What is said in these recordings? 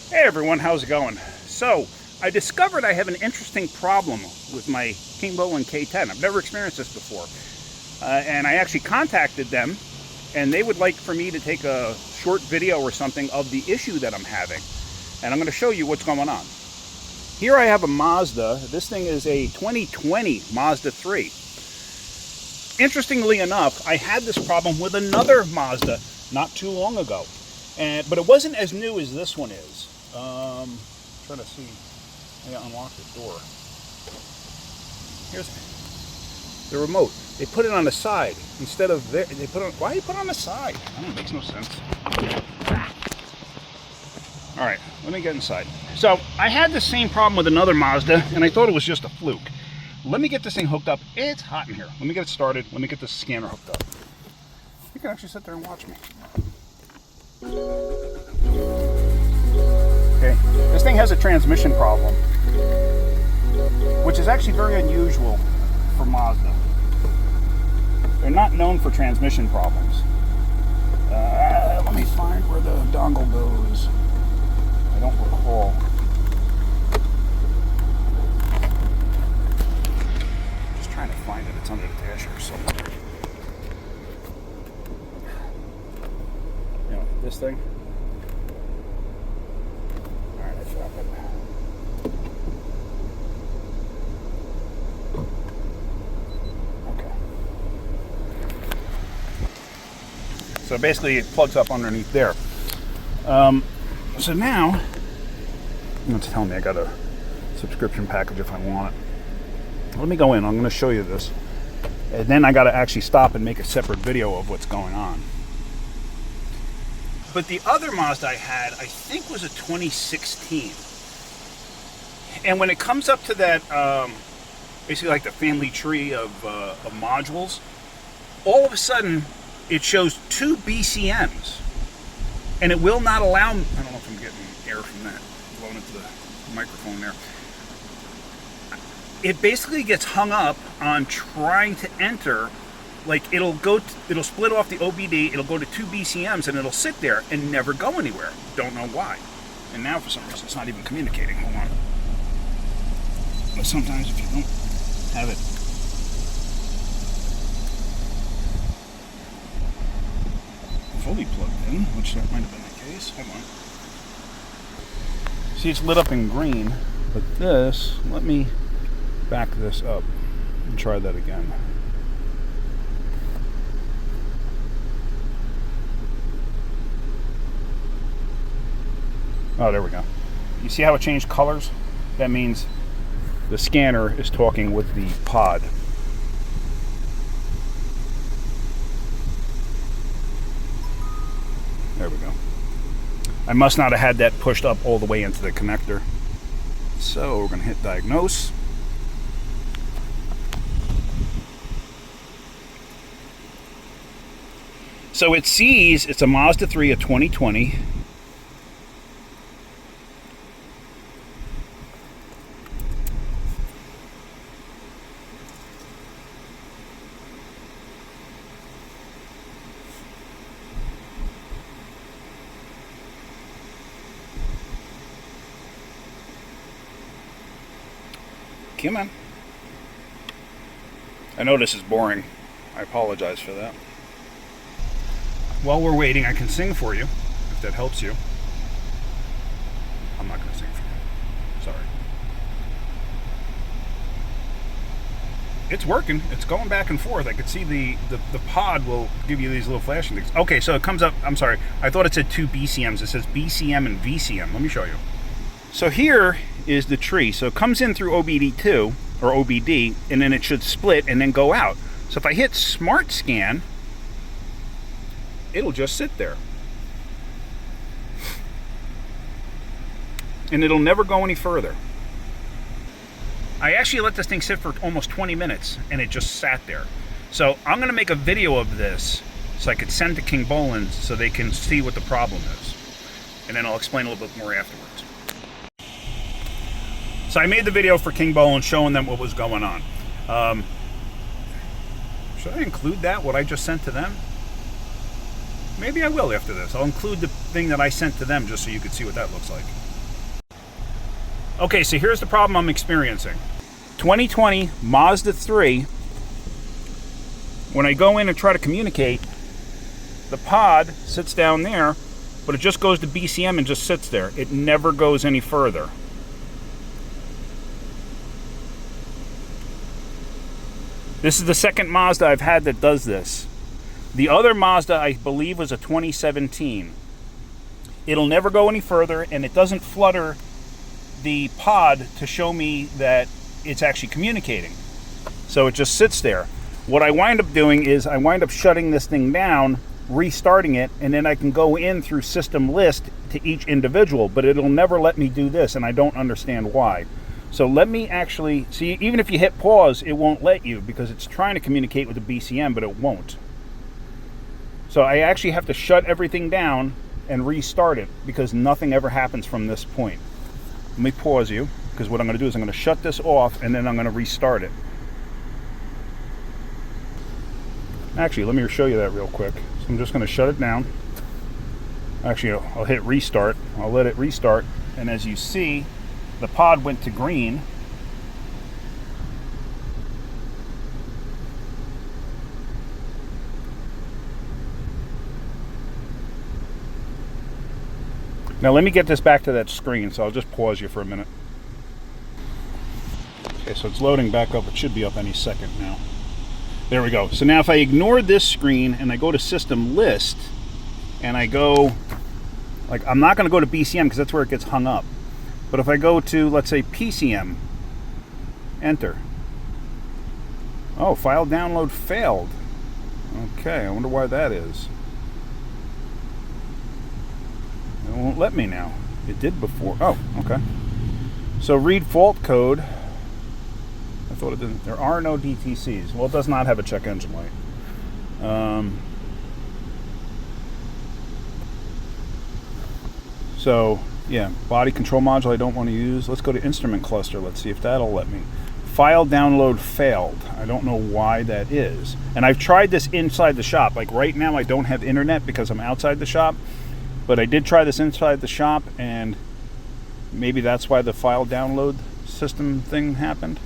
Hey everyone, how's it going? So, I discovered I have an interesting problem with my Kingbolen K10. I've never experienced this before. And I actually contacted them, and they would like for me to take a short video or something of the issue that I'm having. And I'm going to show you what's going on. Here I have a Mazda. This thing is a 2020 Mazda 3. Interestingly enough, I had this problem with another Mazda not too long ago. But it wasn't as new as this one is. Trying to see. I gotta unlock the door. Here's the remote. They put it on the side instead of there. They put it on. Why do you put it on the side? It makes no sense. All right, let me get inside. So I had the same problem with another Mazda, and I thought it was just a fluke. Let me get this thing hooked up. It's hot in here. Let me get it started. Let me get the scanner hooked up. You can actually sit there and watch me. Okay, this thing has a transmission problem, which is actually very unusual for Mazda. They're not known for transmission problems. Let me find where the dongle goes. I don't recall. Just trying to find it. It's under the dash here somewhere. You know, this thing. So basically it plugs up underneath there. So now, it's telling me I got a subscription package if I want it. Let me go in, I'm gonna show you this. And then I gotta actually stop and make a separate video of what's going on. But the other Mazda I had, I think was a 2016. And when it comes up to that, basically like the family tree of modules, all of a sudden, it shows 2 BCMs, and it will not allow me. I don't know if I'm getting air from that blowing into the microphone there. It basically gets hung up on trying to enter. Like it'll split off the OBD, it'll go to 2 BCMs, and it'll sit there and never go anywhere. Don't know why. And now for some reason it's not even communicating. Hold on. But sometimes if you don't have it fully plugged in, which that might have been the case. Hold on. See, it's lit up in green, but this, let me back this up and try that again. Oh, there we go. You see how it changed colors? That means the scanner is talking with the pod. There we go. I must not have had that pushed up all the way into the connector. So we're going to hit diagnose. So it sees it's a Mazda 3 of 2020. Come on. I know this is boring. I apologize for that. While we're waiting, I can sing for you, if that helps you. I'm not going to sing for you. Sorry. It's working. It's going back and forth. I could see the pod will give you these little flashing things. Okay, so it comes up. I'm sorry. I thought it said 2 BCMs. It says BCM and VCM. Let me show you. So here is the tree. So it comes in through OBD2 or OBD, and then it should split and then go out. So if I hit Smart Scan, it'll just sit there. And it'll never go any further. I actually let this thing sit for almost 20 minutes, and it just sat there. So I'm going to make a video of this so I could send to Kingbolen so they can see what the problem is. And then I'll explain a little bit more afterwards. So I made the video for Kingbolen showing them what was going on. Should I include that, what I just sent to them? Maybe I will after this. I'll include the thing that I sent to them just so you can see what that looks like. Okay, so here's the problem I'm experiencing. 2020 Mazda 3, when I go in and try to communicate, the pod sits down there, but it just goes to BCM and just sits there. It never goes any further. This is the second Mazda I've had that does this. The other Mazda, I believe, was a 2017. It'll never go any further, and it doesn't flutter the pod to show me that it's actually communicating. So it just sits there. What I wind up doing is I wind up shutting this thing down, restarting it, and then I can go in through system list to each individual, but it'll never let me do this, and I don't understand why. So let me actually see. Even if you hit pause, it won't let you because it's trying to communicate with the BCM, but it won't. So I actually have to shut everything down and restart it because nothing ever happens from this point. Let me pause you, because what I'm going to do is I'm going to shut this off and then I'm going to restart it. Actually, let me show you that real quick. So I'm just going to shut it down. Actually, I'll hit restart. I'll let it restart, and as you see, the pod went to green. Now let me get this back to that screen, so I'll just pause you for a minute. Okay, so it's loading back up. It should be up any second now. There we go. So now if I ignore this screen and I go to system list and I go, like, I'm not going to go to BCM because that's where it gets hung up. But if I go to, let's say, PCM, enter. Oh, file download failed. Okay, I wonder why that is. It won't let me now. It did before. Oh, okay. So read fault code. I thought it didn't. There are no DTCs. Well, it does not have a check engine light. So, yeah, body control module I don't want to use. Let's go to instrument cluster. Let's see if that'll let me. File download failed. I don't know why that is. And I've tried this inside the shop. Like right now I don't have internet because I'm outside the shop. But I did try this inside the shop, and maybe that's why the file download system thing happened.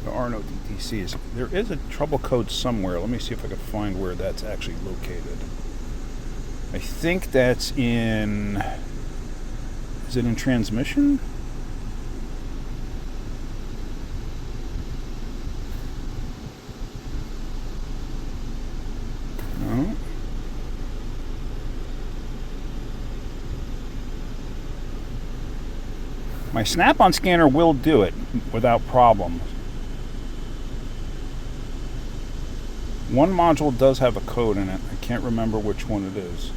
There are no DTCs. There is a trouble code somewhere. Let me see if I can find where that's actually located. I think that's in... Is it in transmission? No. My snap-on scanner will do it without problem. One module does have a code in it. I can't remember which one it is.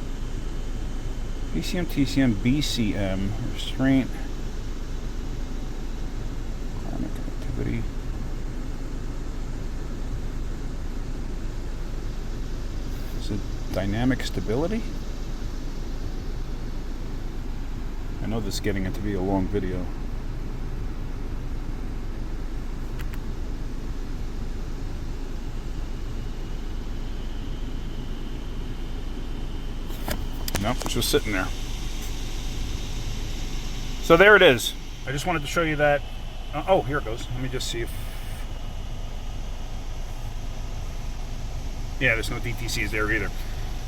BCM, TCM, BCM, restraint, climate connectivity. Is it dynamic stability? I know this is getting it to be a long video. Nope, it's just sitting there. So there it is. I just wanted to show you that. Oh, here it goes. Let me just see if... Yeah, there's no DTCs there either.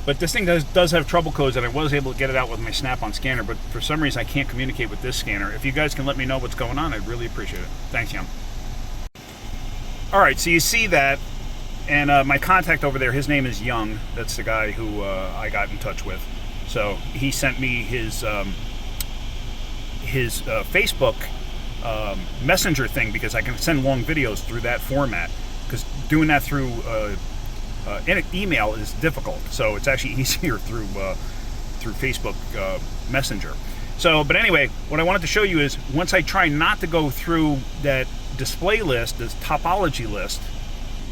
But this thing does have trouble codes, and I was able to get it out with my snap-on scanner, but for some reason I can't communicate with this scanner. If you guys can let me know what's going on, I'd really appreciate it. Thanks, Jan. Alright, so you see that, and my contact over there, his name is Young. That's the guy who I got in touch with. So he sent me his Facebook Messenger thing because I can send long videos through that format. Because doing that through email is difficult, so it's actually easier through Facebook Messenger. So, but anyway, what I wanted to show you is once I try not to go through that display list, this topology list,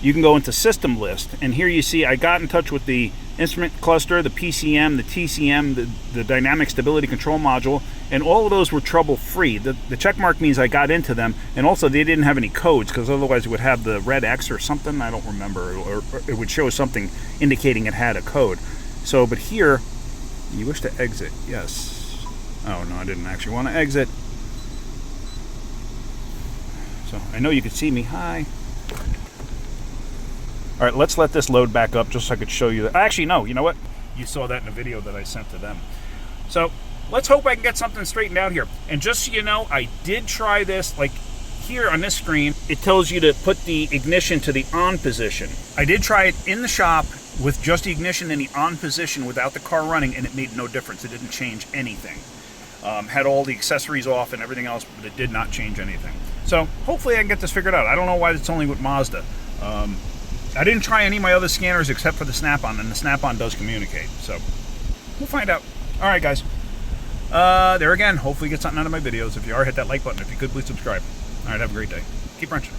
you can go into system list, and here you see I got in touch with the instrument cluster, the PCM, the TCM, the dynamic stability control module, and all of those were trouble free. The check mark means I got into them, and also they didn't have any codes because otherwise it would have the red X or something, I don't remember, or it would show something indicating it had a code. So, but here, you wish to exit, yes. Oh no, I didn't actually want to exit. So I know you can see me. Hi. All right, let's let this load back up just so I could show you that. Actually, no, you know what? You saw that in a video that I sent to them. So let's hope I can get something straightened out here. And just so you know, I did try this, like here on this screen, it tells you to put the ignition to the on position. I did try it in the shop with just the ignition in the on position without the car running, and it made no difference. It didn't change anything. Had all the accessories off and everything else, but it did not change anything. So hopefully I can get this figured out. I don't know why it's only with Mazda. I didn't try any of my other scanners except for the Snap-on, and the Snap-on does communicate. So we'll find out. All right, guys. There again, hopefully you get something out of my videos. If you are, hit that like button. If you could, please subscribe. All right, have a great day. Keep wrenching.